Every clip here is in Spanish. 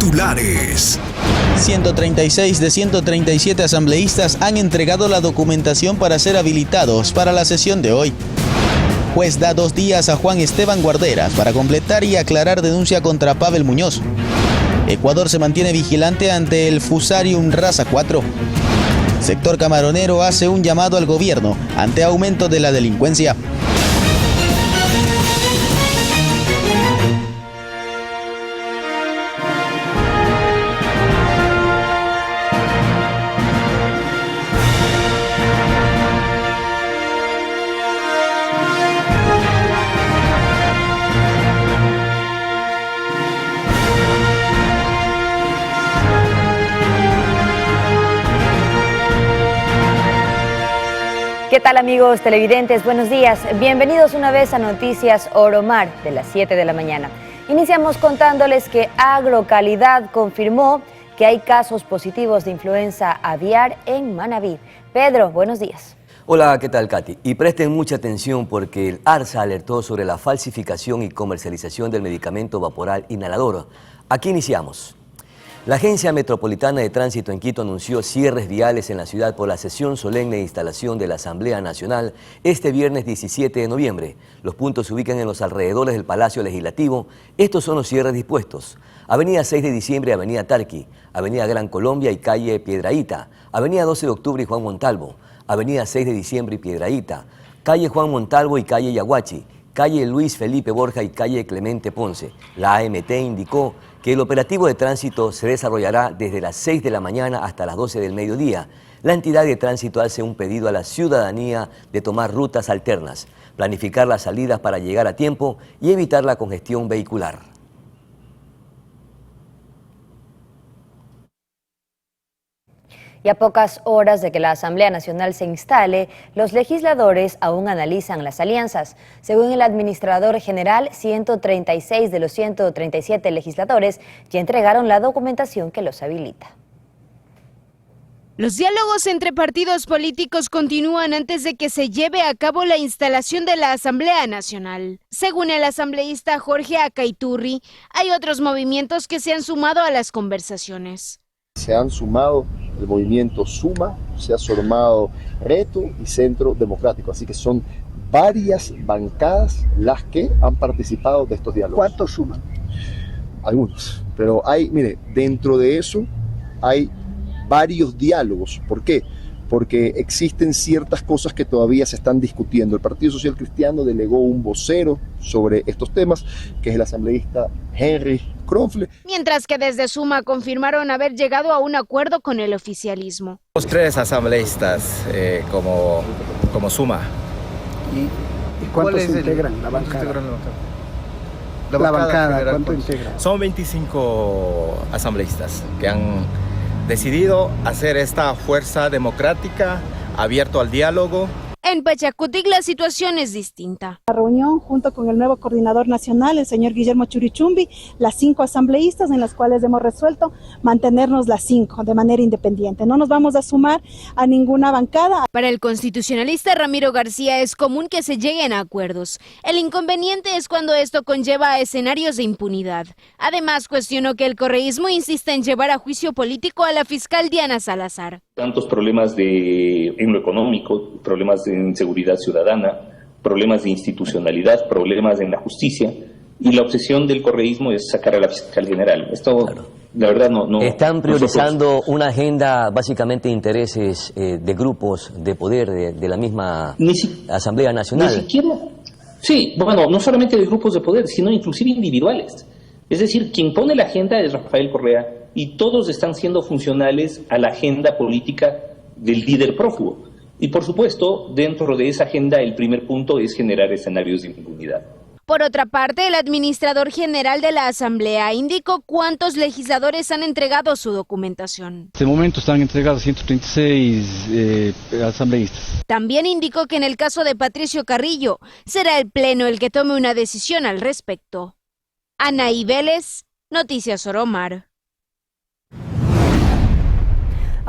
ejemplares. 136 de 137 asambleístas han entregado la documentación para ser habilitados para la sesión de hoy. Juez da 2 días a Juan Esteban Guarderas para completar y aclarar denuncia contra Pavel Muñoz. Ecuador se mantiene vigilante ante el Fusarium Raza 4. Sector camaronero hace un llamado al gobierno ante aumento de la delincuencia. ¿Qué tal, amigos televidentes? Buenos días. Bienvenidos una vez a Noticias Oromar de las 7 de la mañana. Iniciamos contándoles que Agrocalidad confirmó que hay casos positivos de influenza aviar en Manabí. Pedro, buenos días. Hola, ¿qué tal, Katy? Y presten mucha atención porque el ARSA alertó sobre la falsificación y comercialización del medicamento vaporal inhalador. Aquí iniciamos. La Agencia Metropolitana de Tránsito en Quito anunció cierres viales en la ciudad por la sesión solemne de instalación de la Asamblea Nacional este viernes 17 de noviembre. Los puntos se ubican en los alrededores del Palacio Legislativo. Estos son los cierres dispuestos: Avenida 6 de Diciembre, Avenida Tarqui, Avenida Gran Colombia y Calle Piedrahíta, Avenida 12 de Octubre y Juan Montalvo, Avenida 6 de Diciembre y Piedrahíta, Calle Juan Montalvo y Calle Yaguachi, Calle Luis Felipe Borja y Calle Clemente Ponce. La AMT indicó que el operativo de tránsito se desarrollará desde las 6 de la mañana hasta las 12 del mediodía. La entidad de tránsito hace un pedido a la ciudadanía de tomar rutas alternas, planificar las salidas para llegar a tiempo y evitar la congestión vehicular. Y a pocas horas de que la Asamblea Nacional se instale, los legisladores aún analizan las alianzas. Según el administrador general, 136 de los 137 legisladores ya entregaron la documentación que los habilita. Los diálogos entre partidos políticos continúan antes de que se lleve a cabo la instalación de la Asamblea Nacional. Según el asambleísta Jorge Acaiturri, hay otros movimientos que se han sumado a las conversaciones. Se han sumado el movimiento Suma, se ha sumado Reto y Centro Democrático, así que son varias bancadas las que han participado de estos diálogos. ¿Cuántos suman? Algunos, pero hay, mire, dentro de eso hay varios diálogos. ¿Por qué? Porque existen ciertas cosas que todavía se están discutiendo. El Partido Social Cristiano delegó un vocero sobre estos temas, que es el asambleísta Henry Kronfle. Mientras que desde Suma confirmaron haber llegado a un acuerdo con el oficialismo. Los 3 asambleístas como Suma. ¿Y cuántos integran la bancada? La bancada, ¿cuánto integran? Son 25 asambleístas que han decidido hacer esta fuerza democrática, abierto al diálogo. En Pachacutic la situación es distinta. La reunión junto con el nuevo coordinador nacional, el señor Guillermo Churichumbi, las 5 asambleístas en las cuales hemos resuelto mantenernos las 5 de manera independiente. No nos vamos a sumar a ninguna bancada. Para el constitucionalista Ramiro García es común que se lleguen a acuerdos. El inconveniente es cuando esto conlleva a escenarios de impunidad. Además, cuestionó que el correísmo insiste en llevar a juicio político a la fiscal Diana Salazar. Tantos problemas en lo económico, problemas de inseguridad ciudadana, problemas de institucionalidad, problemas en la justicia, y la obsesión del correísmo es sacar a la fiscal general. Esto, claro, la verdad, no. Están priorizando una agenda básicamente de intereses de grupos de poder de la misma Asamblea Nacional. Ni siquiera. Sí, bueno, no solamente de grupos de poder, sino inclusive individuales. Es decir, quien pone la agenda es Rafael Correa y todos están siendo funcionales a la agenda política del líder prófugo. Y por supuesto, dentro de esa agenda, el primer punto es generar escenarios de impunidad. Por otra parte, el administrador general de la Asamblea indicó cuántos legisladores han entregado su documentación. En este momento están entregados 136 asambleístas. También indicó que en el caso de Patricio Carrillo, será el Pleno el que tome una decisión al respecto. Anaí Vélez, Noticias Oromar.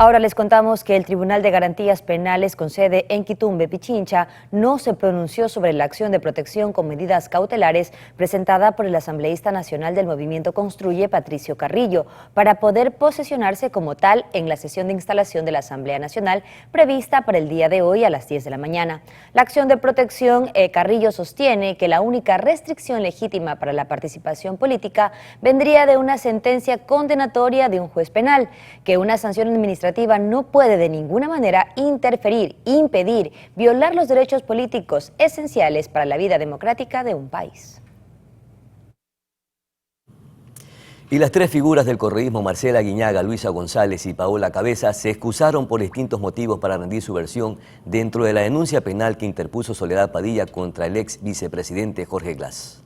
Ahora les contamos que el Tribunal de Garantías Penales con sede en Quitumbe, Pichincha, no se pronunció sobre la acción de protección con medidas cautelares presentada por el asambleísta nacional del Movimiento Construye, Patricio Carrillo, para poder posesionarse como tal en la sesión de instalación de la Asamblea Nacional prevista para el día de hoy a las 10 de la mañana. La acción de protección, Carrillo sostiene que la única restricción legítima para la participación política vendría de una sentencia condenatoria de un juez penal, que una sanción administrativa no puede de ninguna manera interferir, impedir, violar los derechos políticos esenciales para la vida democrática de un país. Y las tres figuras del correísmo, Marcela Guiñaga, Luisa González y Paola Cabezas, se excusaron por distintos motivos para rendir su versión dentro de la denuncia penal que interpuso Soledad Padilla contra el ex vicepresidente Jorge Glass.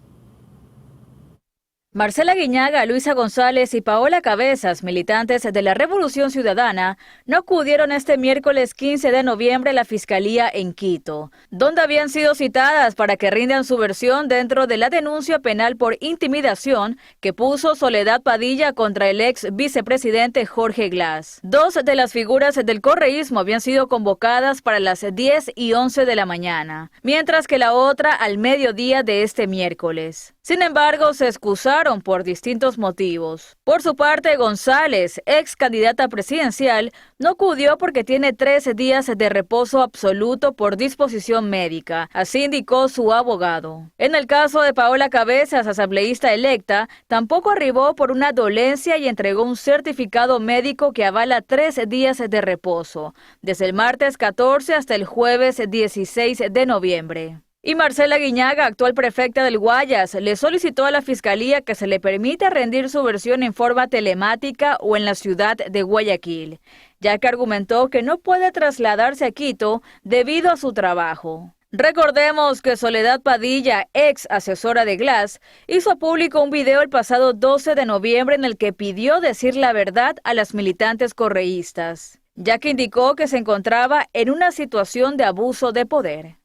Marcela Guiñaga, Luisa González y Paola Cabezas, militantes de la Revolución Ciudadana, no acudieron este miércoles 15 de noviembre a la Fiscalía en Quito, donde habían sido citadas para que rindan su versión dentro de la denuncia penal por intimidación que puso Soledad Padilla contra el ex vicepresidente Jorge Glass. Dos de las figuras del correísmo habían sido convocadas para las 10 y 11 de la mañana, mientras que la otra al mediodía de este miércoles. Sin embargo, se excusaron por distintos motivos. Por su parte, González, ex candidata presidencial, no acudió porque tiene 13 días de reposo absoluto por disposición médica, así indicó su abogado. En el caso de Paola Cabezas, asambleísta electa, tampoco arribó por una dolencia y entregó un certificado médico que avala 3 días de reposo, desde el martes 14 hasta el jueves 16 de noviembre. Y Marcela Guiñaga, actual prefecta del Guayas, le solicitó a la Fiscalía que se le permita rendir su versión en forma telemática o en la ciudad de Guayaquil, ya que argumentó que no puede trasladarse a Quito debido a su trabajo. Recordemos que Soledad Padilla, ex asesora de Glass, hizo público un video el pasado 12 de noviembre en el que pidió decir la verdad a las militantes correístas, ya que indicó que se encontraba en una situación de abuso de poder.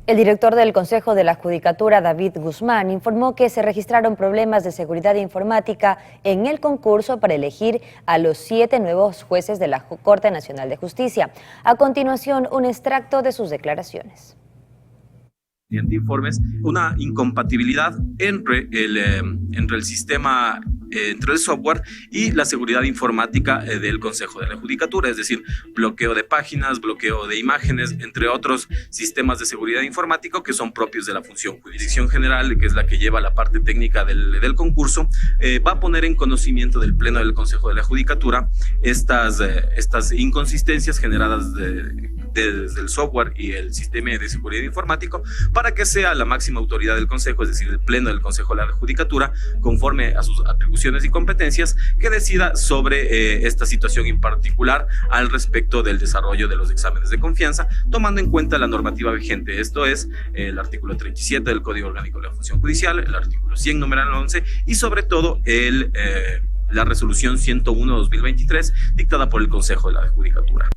El director del Consejo de la Judicatura, David Guzmán, informó que se registraron problemas de seguridad informática en el concurso para elegir a los 7 nuevos jueces de la Corte Nacional de Justicia. A continuación, un extracto de sus declaraciones. Informes, una incompatibilidad entre el sistema, entre el software y la seguridad informática del Consejo de la Judicatura, es decir, bloqueo de páginas, bloqueo de imágenes, entre otros sistemas de seguridad informática que son propios de la función. Jurisdicción General, que es la que lleva la parte técnica del concurso, va a poner en conocimiento del Pleno del Consejo de la Judicatura estas inconsistencias generadas desde el software y el sistema de seguridad informático, para que sea la máxima autoridad del Consejo, es decir, el Pleno del Consejo de la Judicatura, conforme a sus atribuciones y competencias, que decida sobre esta situación en particular al respecto del desarrollo de los exámenes de confianza, tomando en cuenta la normativa vigente. Esto es el artículo 37 del Código Orgánico de la Función Judicial, el artículo 100, numeral 11, y sobre todo la resolución 101/2023, dictada por el Consejo de la Judicatura.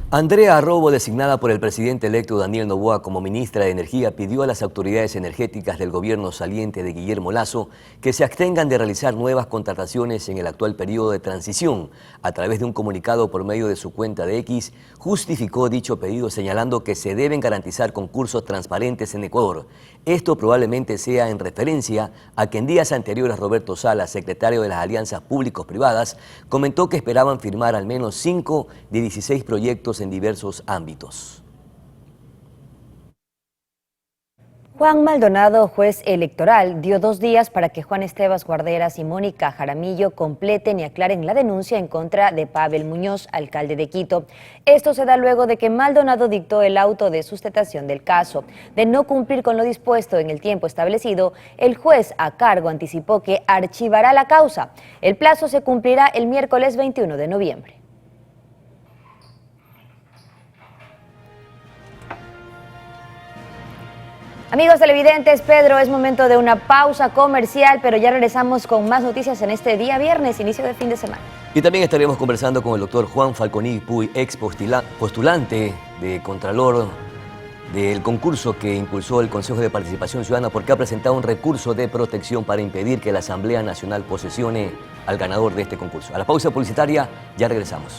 Andrea Robo, designada por el presidente electo Daniel Noboa como ministra de Energía, pidió a las autoridades energéticas del gobierno saliente de Guillermo Lasso que se abstengan de realizar nuevas contrataciones en el actual periodo de transición. A través de un comunicado por medio de su cuenta de X, justificó dicho pedido señalando que se deben garantizar concursos transparentes en Ecuador. Esto probablemente sea en referencia a que en días anteriores Roberto Salas, secretario de las Alianzas Públicos-Privadas, comentó que esperaban firmar al menos 5 de 16 proyectos en diversos ámbitos. Juan Maldonado, juez electoral, dio 2 días para que Juan Esteban Guarderas y Mónica Jaramillo completen y aclaren la denuncia en contra de Pavel Muñoz, alcalde de Quito. Esto se da luego de que Maldonado dictó el auto de sustentación del caso. De no cumplir con lo dispuesto en el tiempo establecido, el juez a cargo anticipó que archivará la causa. El plazo se cumplirá el miércoles 21 de noviembre. Amigos televidentes, Pedro, es momento de una pausa comercial, pero ya regresamos con más noticias en este día viernes, inicio de fin de semana. Y también estaremos conversando con el doctor Juan Falconi Puy, ex postulante de Contralor del concurso que impulsó el Consejo de Participación Ciudadana porque ha presentado un recurso de protección para impedir que la Asamblea Nacional posesione al ganador de este concurso. A la pausa publicitaria, ya regresamos.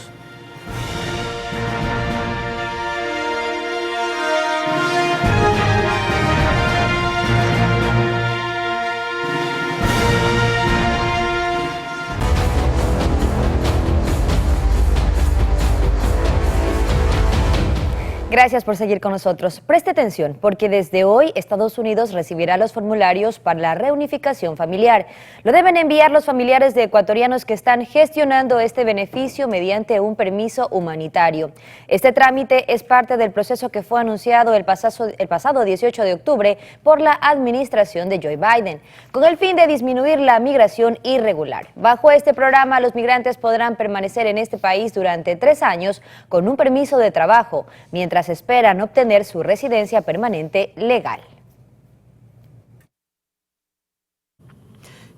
Gracias por seguir con nosotros. Preste atención, porque desde hoy Estados Unidos recibirá los formularios para la reunificación familiar. Lo deben enviar los familiares de ecuatorianos que están gestionando este beneficio mediante un permiso humanitario. Este trámite es parte del proceso que fue anunciado el pasado 18 de octubre por la administración de Joe Biden, con el fin de disminuir la migración irregular. Bajo este programa, los migrantes podrán permanecer en este país durante 3 años con un permiso de trabajo, mientras esperan obtener su residencia permanente legal.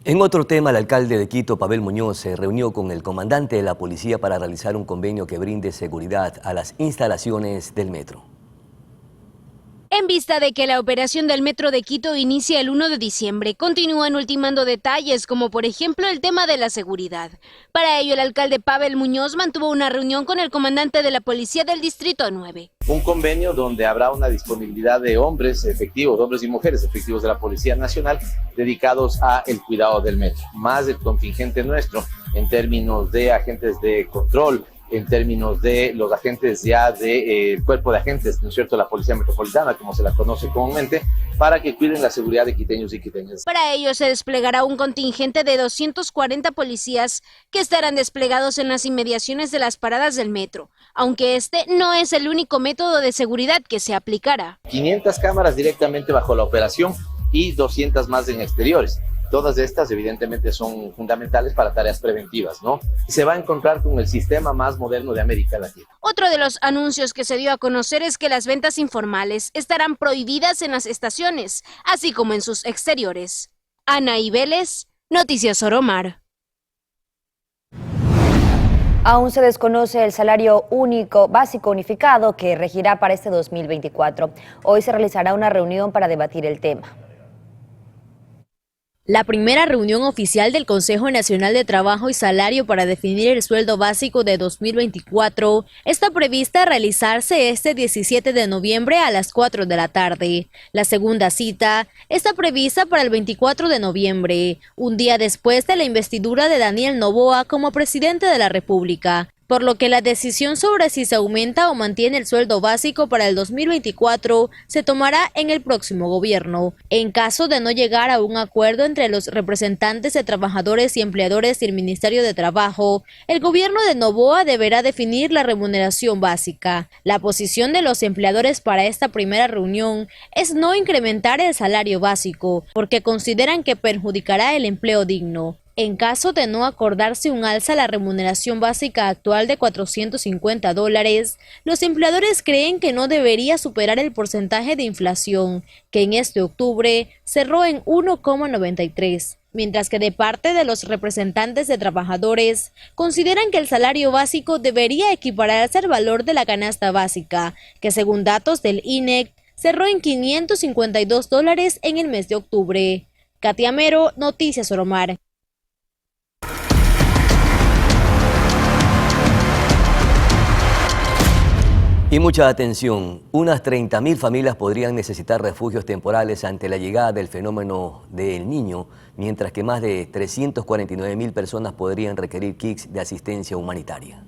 En otro tema, el alcalde de Quito, Pavel Muñoz, se reunió con el comandante de la policía para realizar un convenio que brinde seguridad a las instalaciones del metro. En vista de que la operación del Metro de Quito inicia el 1 de diciembre, continúan ultimando detalles como por ejemplo el tema de la seguridad. Para ello, el alcalde Pavel Muñoz mantuvo una reunión con el comandante de la policía del Distrito 9. Un convenio donde habrá una disponibilidad de hombres efectivos, hombres y mujeres efectivos de la Policía Nacional dedicados a el cuidado del metro, más el contingente nuestro en términos de agentes de control, en términos de los agentes ya del cuerpo de agentes, ¿no es cierto?, la Policía Metropolitana, como se la conoce comúnmente, para que cuiden la seguridad de quiteños y quiteñas. Para ello se desplegará un contingente de 240 policías que estarán desplegados en las inmediaciones de las paradas del metro, aunque este no es el único método de seguridad que se aplicará. 500 cámaras directamente bajo la operación y 200 más en exteriores. Todas estas evidentemente son fundamentales para tareas preventivas, ¿no? Se va a encontrar con el sistema más moderno de América Latina. Otro de los anuncios que se dio a conocer es que las ventas informales estarán prohibidas en las estaciones, así como en sus exteriores. Anaí Vélez, Noticias Oromar. Aún se desconoce el salario único básico unificado que regirá para este 2024. Hoy se realizará una reunión para debatir el tema. La primera reunión oficial del Consejo Nacional de Trabajo y Salario para definir el sueldo básico de 2024 está prevista realizarse este 17 de noviembre a las 4 de la tarde. La segunda cita está prevista para el 24 de noviembre, un día después de la investidura de Daniel Noboa como presidente de la República, por lo que la decisión sobre si se aumenta o mantiene el sueldo básico para el 2024 se tomará en el próximo gobierno. En caso de no llegar a un acuerdo entre los representantes de trabajadores y empleadores y el Ministerio de Trabajo, el gobierno de Noboa deberá definir la remuneración básica. La posición de los empleadores para esta primera reunión es no incrementar el salario básico, porque consideran que perjudicará el empleo digno. En caso de no acordarse un alza a la remuneración básica actual de $450, los empleadores creen que no debería superar el porcentaje de inflación, que en este octubre cerró en 1,93, mientras que de parte de los representantes de trabajadores consideran que el salario básico debería equipararse al valor de la canasta básica, que según datos del INEC cerró en $552 en el mes de octubre. Katia Mero, Noticias Oromar. Y mucha atención, unas 30.000 familias podrían necesitar refugios temporales ante la llegada del fenómeno del Niño, mientras que más de 349.000 personas podrían requerir kits de asistencia humanitaria.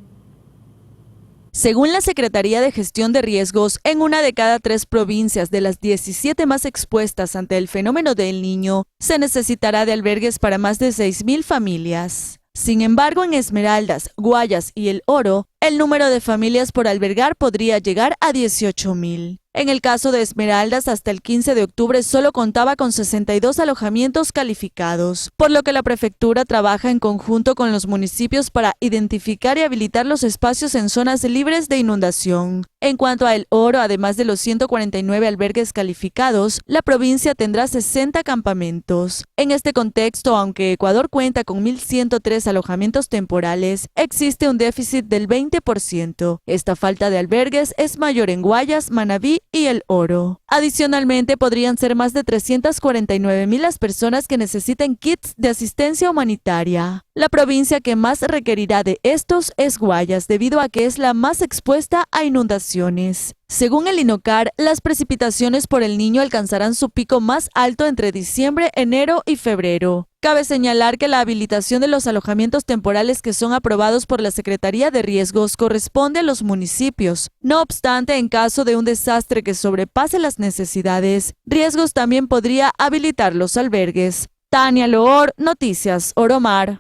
Según la Secretaría de Gestión de Riesgos, en una de cada 3 provincias de las 17 más expuestas ante el fenómeno del Niño, se necesitará de albergues para más de 6.000 familias. Sin embargo, en Esmeraldas, Guayas y El Oro, el número de familias por albergar podría llegar a 18.000. En el caso de Esmeraldas, hasta el 15 de octubre solo contaba con 62 alojamientos calificados, por lo que la prefectura trabaja en conjunto con los municipios para identificar y habilitar los espacios en zonas libres de inundación. En cuanto a El Oro, además de los 149 albergues calificados, la provincia tendrá 60 campamentos. En este contexto, aunque Ecuador cuenta con 1.103 alojamientos temporales, existe un déficit del 20%. Esta falta de albergues es mayor en Guayas, Manabí y El Oro. Adicionalmente, podrían ser más de 349,000 las personas que necesiten kits de asistencia humanitaria. La provincia que más requerirá de estos es Guayas, debido a que es la más expuesta a inundaciones. Según el INOCAR, las precipitaciones por El Niño alcanzarán su pico más alto entre diciembre, enero y febrero. Cabe señalar que la habilitación de los alojamientos temporales que son aprobados por la Secretaría de Riesgos corresponde a los municipios. No obstante, en caso de un desastre que sobrepase las necesidades, Riesgos también podría habilitar los albergues. Tania Loor, Noticias Oromar.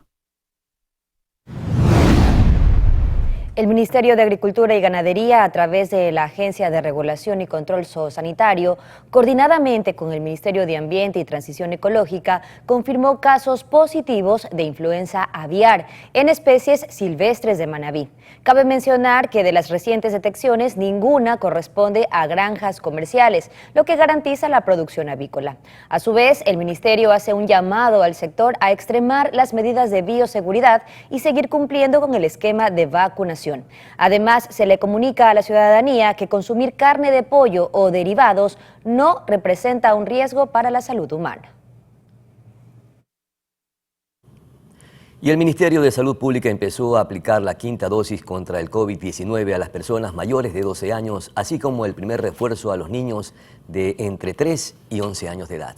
El Ministerio de Agricultura y Ganadería, a través de la Agencia de Regulación y Control Zoosanitario, coordinadamente con el Ministerio de Ambiente y Transición Ecológica, confirmó casos positivos de influenza aviar en especies silvestres de Manabí. Cabe mencionar que de las recientes detecciones, ninguna corresponde a granjas comerciales, lo que garantiza la producción avícola. A su vez, el Ministerio hace un llamado al sector a extremar las medidas de bioseguridad y seguir cumpliendo con el esquema de vacunación. Además, se le comunica a la ciudadanía que consumir carne de pollo o derivados no representa un riesgo para la salud humana. Y el Ministerio de Salud Pública empezó a aplicar la quinta dosis contra el COVID-19 a las personas mayores de 12 años, así como el primer refuerzo a los niños de entre 3 y 11 años de edad.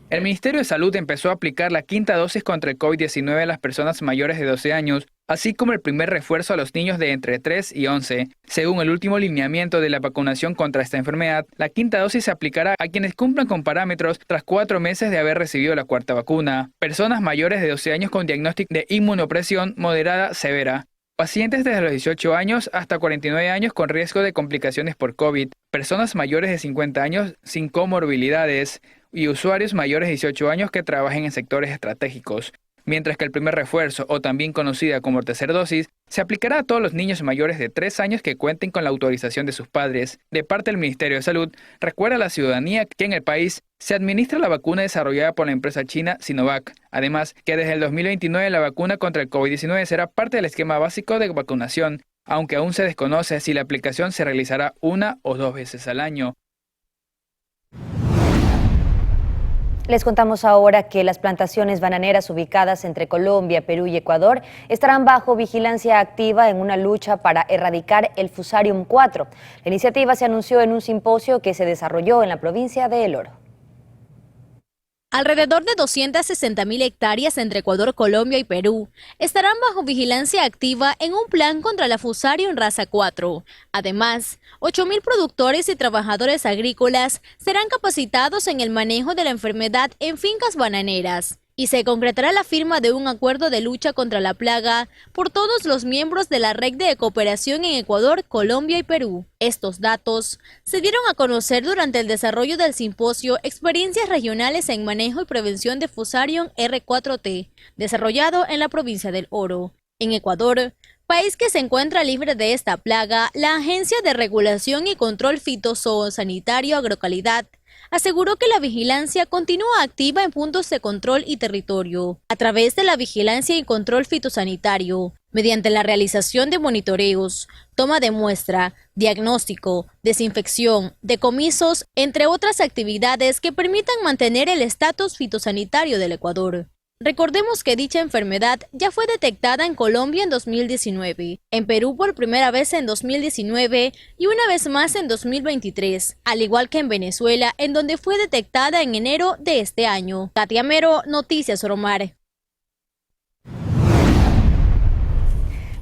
El Ministerio de Salud empezó a aplicar la quinta dosis contra el COVID-19 a las personas mayores de 12 años, así como el primer refuerzo a los niños de entre 3 y 11. Según el último lineamiento de la vacunación contra esta enfermedad, la quinta dosis se aplicará a quienes cumplan con parámetros tras 4 meses de haber recibido la cuarta vacuna. Personas mayores de 12 años con diagnóstico de inmunopresión moderada severa. Pacientes desde los 18 años hasta 49 años con riesgo de complicaciones por COVID. Personas mayores de 50 años sin comorbilidades y usuarios mayores de 18 años que trabajen en sectores estratégicos. Mientras que el primer refuerzo, o también conocida como tercera dosis, se aplicará a todos los niños mayores de 3 años que cuenten con la autorización de sus padres. De parte del Ministerio de Salud, recuerda a la ciudadanía que en el país se administra la vacuna desarrollada por la empresa china Sinovac. Además, que desde el 2029 la vacuna contra el COVID-19 será parte del esquema básico de vacunación, aunque aún se desconoce si la aplicación se realizará 1 o 2 veces al año. Les contamos ahora que las plantaciones bananeras ubicadas entre Colombia, Perú y Ecuador estarán bajo vigilancia activa en una lucha para erradicar el Fusarium 4. La iniciativa se anunció en un simposio que se desarrolló en la provincia de El Oro. Alrededor de 260,000 hectáreas entre Ecuador, Colombia y Perú estarán bajo vigilancia activa en un plan contra la Fusarium raza 4. Además, 8,000 productores y trabajadores agrícolas serán capacitados en el manejo de la enfermedad en fincas bananeras. Y se concretará la firma de un acuerdo de lucha contra la plaga por todos los miembros de la Red de Cooperación en Ecuador, Colombia y Perú. Estos datos se dieron a conocer durante el desarrollo del simposio Experiencias Regionales en Manejo y Prevención de Fusarium R4T, desarrollado en la provincia del Oro. En Ecuador, país que se encuentra libre de esta plaga, la Agencia de Regulación y Control Fitosanitario Agrocalidad aseguró que la vigilancia continúa activa en puntos de control y territorio, a través de la vigilancia y control fitosanitario, mediante la realización de monitoreos, toma de muestra, diagnóstico, desinfección, decomisos, entre otras actividades que permitan mantener el estatus fitosanitario del Ecuador. Recordemos que dicha enfermedad ya fue detectada en Colombia en 2019, en Perú por primera vez en 2019 y una vez más en 2023, al igual que en Venezuela, en donde fue detectada en enero de este año. Katia Mero, Noticias Oromar.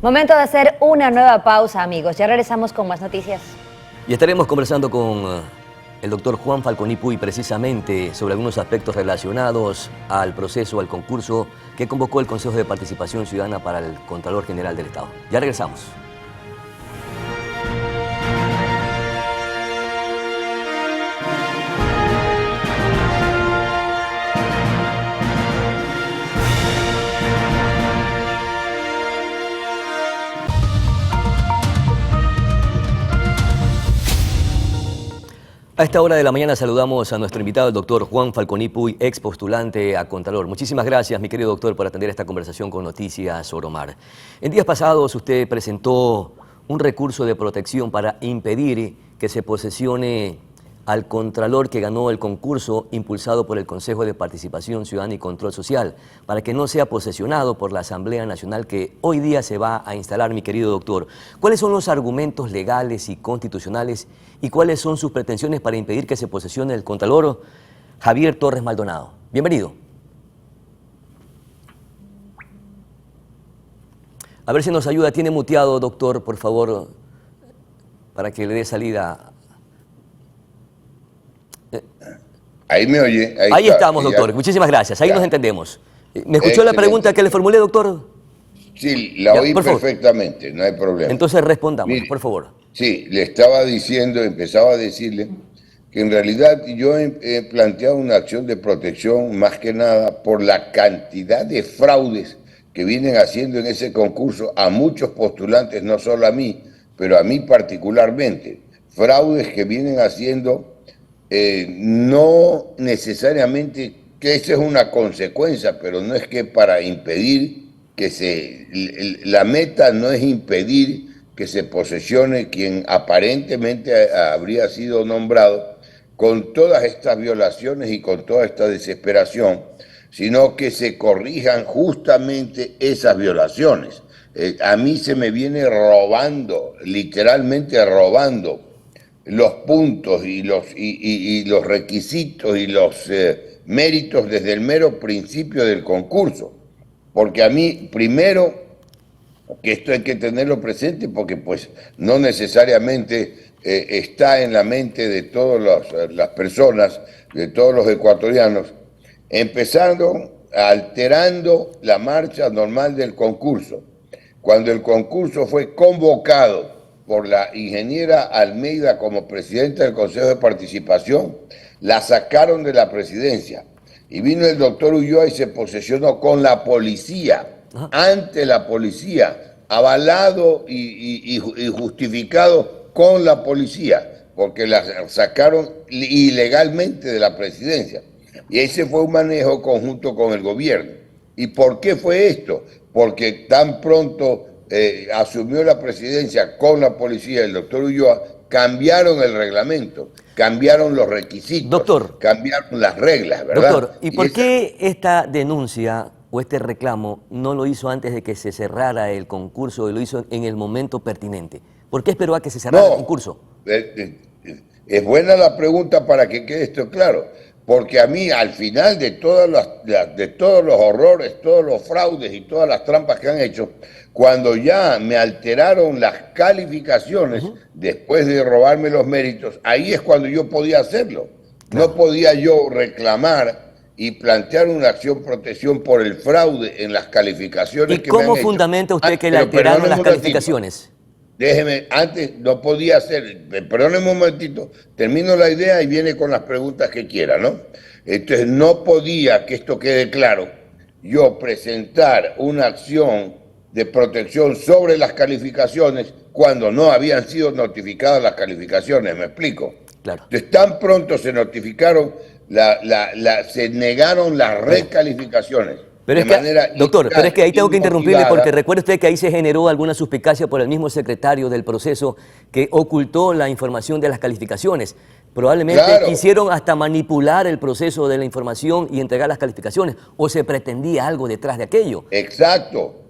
Momento de hacer una nueva pausa, amigos. Ya regresamos con más noticias. Y estaremos conversando con el doctor Juan Falconi Puy precisamente sobre algunos aspectos relacionados al proceso, al concurso que convocó el Consejo de Participación Ciudadana para el Contralor General del Estado. Ya regresamos. A esta hora de la mañana saludamos a nuestro invitado, el doctor Juan Falconi Puy, ex postulante a Contralor. Muchísimas gracias, mi querido doctor, por atender esta conversación con Noticias Oromar. En días pasados usted presentó un recurso de protección para impedir que se posesione al contralor que ganó el concurso impulsado por el Consejo de Participación Ciudadana y Control Social, para que no sea posesionado por la Asamblea Nacional que hoy día se va a instalar, mi querido doctor. ¿Cuáles son los argumentos legales y constitucionales y cuáles son sus pretensiones para impedir que se posesione el contralor Javier Torres Maldonado? Bienvenido. A ver si nos ayuda. Tiene muteado, doctor, por favor, para que le dé salida. Ahí me oye. Ahí estamos, doctor. Muchísimas gracias. Ahí nos entendemos. ¿Me escuchó la pregunta que le formulé, doctor? Sí, la oí perfectamente, no hay problema. Entonces respondamos, por favor. Sí, le estaba diciendo, empezaba a decirle que en realidad yo he planteado una acción de protección más que nada por la cantidad de fraudes que vienen haciendo en ese concurso a muchos postulantes, no solo a mí, pero a mí particularmente. Fraudes que vienen haciendo no necesariamente, que esa es una consecuencia, pero no es que para impedir que la meta no es impedir que se posesione quien aparentemente habría sido nombrado con todas estas violaciones y con toda esta desesperación, sino que se corrijan justamente esas violaciones. A mí se me viene robando, literalmente robando, los puntos y los requisitos y los méritos desde el mero principio del concurso. Porque a mí, primero, que esto hay que tenerlo presente porque pues no necesariamente está en la mente de todas las personas, de todos los ecuatorianos, empezando alterando la marcha normal del concurso. Cuando el concurso fue convocado por la ingeniera Almeida como presidenta del Consejo de Participación, la sacaron de la presidencia. Y vino el doctor Ulloa y se posesionó con la policía, ante la policía, avalado y justificado con la policía, porque la sacaron ilegalmente de la presidencia. Y ese fue un manejo conjunto con el gobierno. ¿Y por qué fue esto? Porque tan pronto asumió la presidencia con la policía el doctor Ulloa, cambiaron el reglamento, cambiaron los requisitos, cambiaron las reglas, ¿verdad? Doctor, ¿y por qué esta denuncia o este reclamo no lo hizo antes de que se cerrara el concurso y lo hizo en el momento pertinente? ¿Por qué esperó a que se cerrara el concurso? Es buena la pregunta para que quede esto claro, porque a mí al final de todos los horrores, todos los fraudes y todas las trampas que han hecho, cuando ya me alteraron las calificaciones, después de robarme los méritos, ahí es cuando yo podía hacerlo. Claro. No podía yo reclamar y plantear una acción protección por el fraude en las calificaciones que me han hecho. ¿Y cómo fundamenta usted que le alteraron las calificaciones? Déjeme, antes no podía hacer, perdóneme un momentito, termino la idea y viene con las preguntas que quiera, ¿no? Entonces no podía, que esto quede claro, yo presentar una acción de protección sobre las calificaciones cuando no habían sido notificadas las calificaciones, ¿me explico? Claro. Entonces tan pronto se notificaron, se negaron las recalificaciones. Pero es que, doctor, pero es que ahí tengo que interrumpirle porque recuerde usted que ahí se generó alguna suspicacia por el mismo secretario del proceso que ocultó la información de las calificaciones. Probablemente quisieron hasta manipular el proceso de la información y entregar las calificaciones, o se pretendía algo detrás de aquello. Exacto,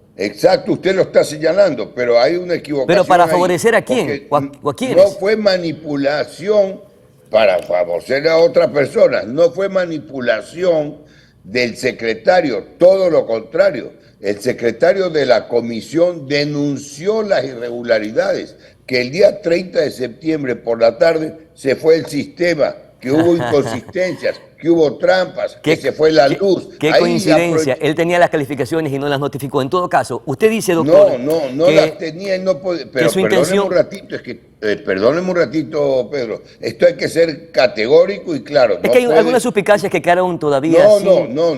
usted lo está señalando, pero hay una equivocación. ¿Pero para favorecer a quién? ¿O a quiénes? No fue manipulación para favorecer a otras personas, no fue manipulación del secretario, todo lo contrario. El secretario de la comisión denunció las irregularidades, que el día 30 de septiembre por la tarde se fue el sistema, que hubo inconsistencias, que hubo trampas, que se fue la luz. Qué coincidencia, él tenía las calificaciones y no las notificó. En todo caso, usted dice, doctor... No las tenía y no podía... Pero perdóneme un ratito, perdóneme un ratito, Pedro. Esto hay que ser categórico y claro. Es que hay algunas suspicacias que quedaron todavía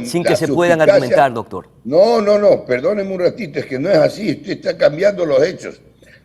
sin que se puedan argumentar, doctor. No, perdóneme un ratito, es que no es así, usted está cambiando los hechos.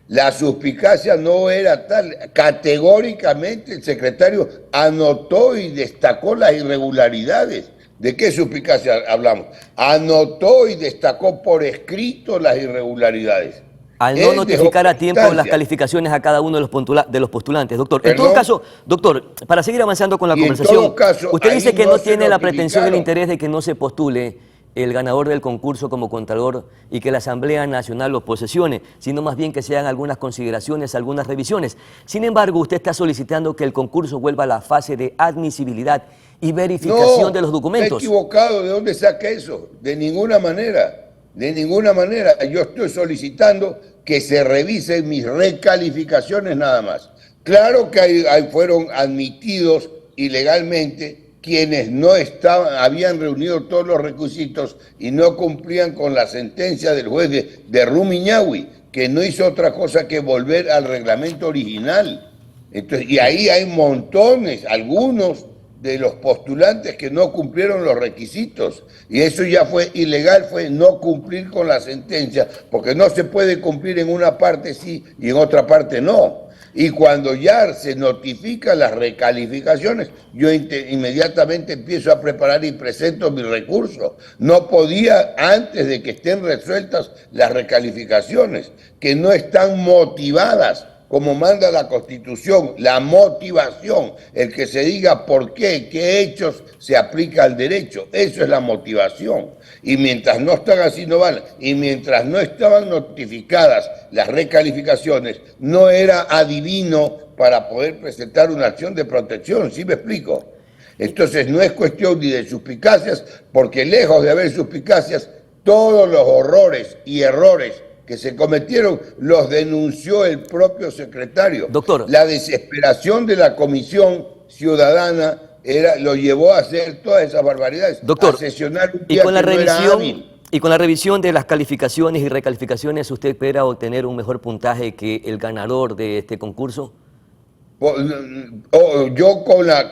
La suspicacia no era tal. Categóricamente el secretario anotó y destacó las irregularidades. ¿De qué suspicacia hablamos? Anotó y destacó por escrito las irregularidades. Al no notificar a tiempo las calificaciones a cada uno de los postulantes, doctor. En todo caso, doctor, para seguir avanzando con la conversación, usted dice que no tiene la pretensión y el interés de que no se postule el ganador del concurso como contralor y que la Asamblea Nacional lo posesione, sino más bien que se hagan algunas consideraciones, algunas revisiones. Sin embargo, usted está solicitando que el concurso vuelva a la fase de admisibilidad y verificación de los documentos. Está equivocado. ¿De dónde saca eso? De ninguna manera. De ninguna manera. Yo estoy solicitando que se revisen mis recalificaciones nada más. Claro que fueron admitidos ilegalmente quienes no habían reunido todos los requisitos y no cumplían con la sentencia del juez de Rumiñahui, que no hizo otra cosa que volver al reglamento original. Entonces, y ahí hay montones, algunos de los postulantes que no cumplieron los requisitos. Y eso ya fue ilegal, fue no cumplir con la sentencia, porque no se puede cumplir en una parte sí y en otra parte no. Y cuando ya se notifican las recalificaciones, yo inmediatamente empiezo a preparar y presento mi recurso. No podía, antes de que estén resueltas las recalificaciones, que no están motivadas, como manda la Constitución, la motivación, el que se diga por qué hechos se aplica al derecho, eso es la motivación. Y mientras no están así no van, y mientras no estaban notificadas las recalificaciones, no era adivino para poder presentar una acción de protección, ¿sí me explico? Entonces no es cuestión ni de suspicacias, porque lejos de haber suspicacias, todos los horrores y errores que se cometieron los denunció el propio secretario. Doctor. La desesperación de la Comisión Ciudadana lo llevó a hacer todas esas barbaridades. Doctor, a sesionar un día que no era hábil. Y con la revisión de las calificaciones y recalificaciones, ¿usted espera obtener un mejor puntaje que el ganador de este concurso? Yo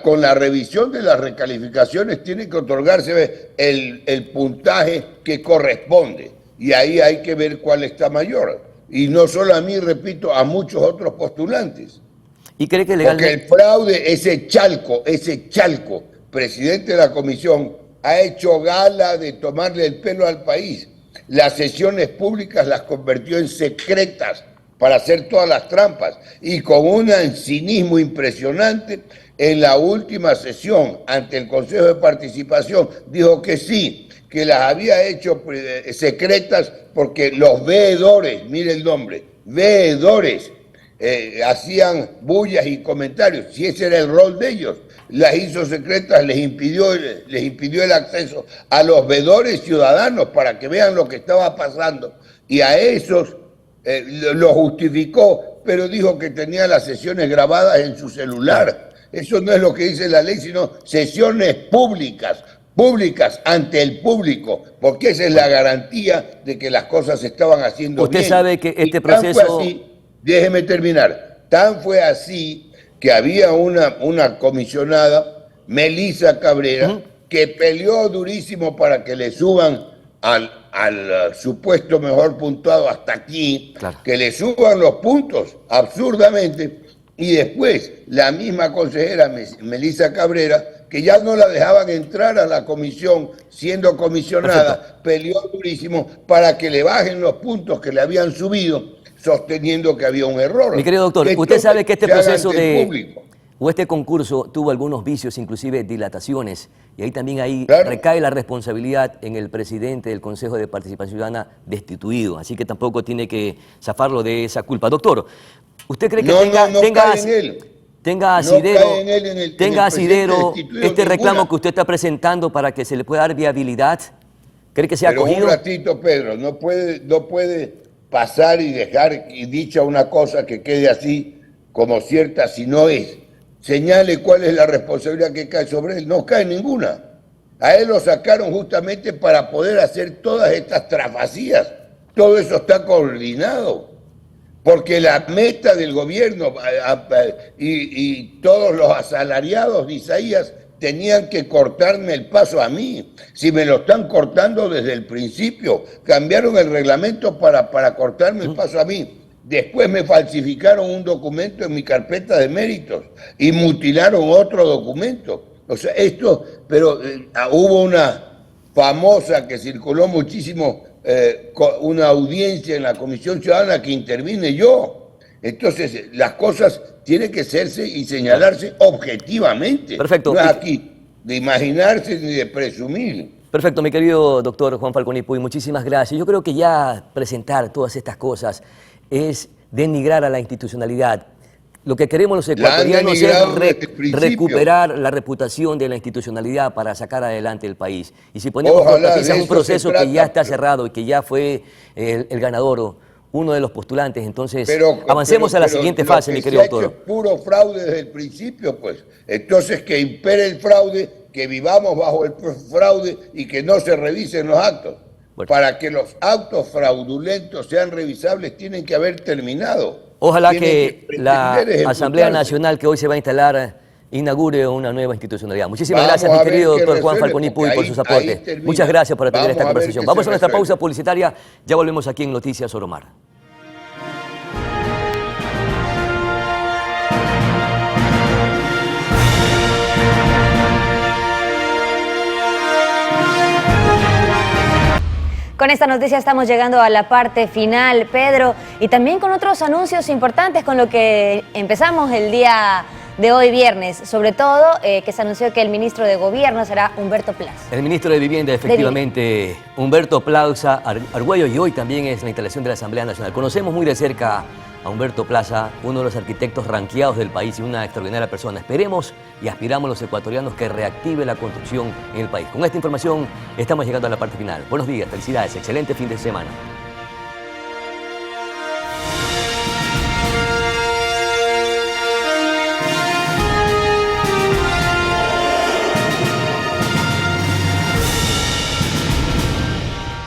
con la revisión de las recalificaciones tiene que otorgarse el puntaje que corresponde. Y ahí hay que ver cuál está mayor. Y no solo a mí, repito, a muchos otros postulantes. ¿Y cree que legalmente? Porque el fraude, ese Chalco, presidente de la comisión, ha hecho gala de tomarle el pelo al país. Las sesiones públicas las convirtió en secretas para hacer todas las trampas. Y con un cinismo impresionante, en la última sesión ante el Consejo de Participación, dijo que sí, que las había hecho secretas porque los veedores, mire el nombre, veedores, hacían bullas y comentarios, si ese era el rol de ellos, las hizo secretas, les impidió el acceso a los veedores ciudadanos para que vean lo que estaba pasando, y a esos lo justificó, pero dijo que tenía las sesiones grabadas en su celular. Eso no es lo que dice la ley, sino sesiones públicas ante el público, porque esa es la garantía de que las cosas se estaban haciendo bien. Usted sabe que este proceso... Tan fue así, déjeme terminar, tan fue así que había una comisionada, Melissa Cabrera, que peleó durísimo para que le suban al supuesto mejor puntuado hasta aquí, que le suban los puntos absurdamente, y después la misma consejera Melissa Cabrera, que ya no la dejaban entrar a la comisión siendo comisionada, peleó durísimo para que le bajen los puntos que le habían subido, sosteniendo que había un error. Mi querido doctor, usted sabe que este proceso o este concurso tuvo algunos vicios, inclusive dilataciones, y ahí también recae la responsabilidad en el presidente del Consejo de Participación Ciudadana destituido, así que tampoco tiene que zafarlo de esa culpa. Doctor, ¿usted cree que tenga asidero este reclamo que usted está presentando para que se le pueda dar viabilidad? ¿Cree que sea acogido? Un ratito, Pedro, no puede pasar y dejar dicha una cosa que quede así como cierta si no es. Señale cuál es la responsabilidad que cae sobre él. No cae ninguna. A él lo sacaron justamente para poder hacer todas estas trafacías. Todo eso está coordinado. Porque la meta del gobierno y todos los asalariados de Isaías tenían que cortarme el paso a mí. Si me lo están cortando desde el principio, cambiaron el reglamento para cortarme el paso a mí. Después me falsificaron un documento en mi carpeta de méritos y mutilaron otro documento. O sea, pero hubo una famosa que circuló muchísimo una audiencia en la Comisión Ciudadana que intervine yo. Entonces, las cosas tienen que hacerse y señalarse objetivamente. Perfecto. No es aquí de imaginarse ni de presumir. Perfecto, mi querido doctor Juan Falconi Puy, muchísimas gracias. Yo creo que ya presentar todas estas cosas es denigrar a la institucionalidad. Lo que queremos los ecuatorianos es recuperar la reputación de la institucionalidad para sacar adelante el país. Y si ponemos en un proceso que ya está cerrado y que ya fue el ganador, uno de los postulantes, entonces avancemos a la siguiente fase, mi querido doctor. Es puro fraude desde el principio, pues. Entonces que impere el fraude, que vivamos bajo el fraude y que no se revisen los actos. Bueno. Para que los actos fraudulentos sean revisables tienen que haber terminado. Ojalá que la Asamblea Nacional que hoy se va a instalar inaugure una nueva institucionalidad. Muchísimas gracias, mi querido doctor Juan Falconi Puy, por sus aportes. Muchas gracias por atender esta conversación. Vamos a nuestra pausa publicitaria. Ya volvemos aquí en Noticias Oromar. Con esta noticia estamos llegando a la parte final, Pedro, y también con otros anuncios importantes con lo que empezamos el día de hoy viernes, sobre todo que se anunció que el ministro de Gobierno será Humberto Plaza. El ministro de Vivienda, efectivamente, Humberto Plaza Argüello, y hoy también es la instalación de la Asamblea Nacional. Conocemos muy de cerca a Humberto Plaza, uno de los arquitectos ranqueados del país y una extraordinaria persona. Esperemos y aspiramos los ecuatorianos que reactive la construcción en el país. Con esta información estamos llegando a la parte final. Buenos días, felicidades, excelente fin de semana.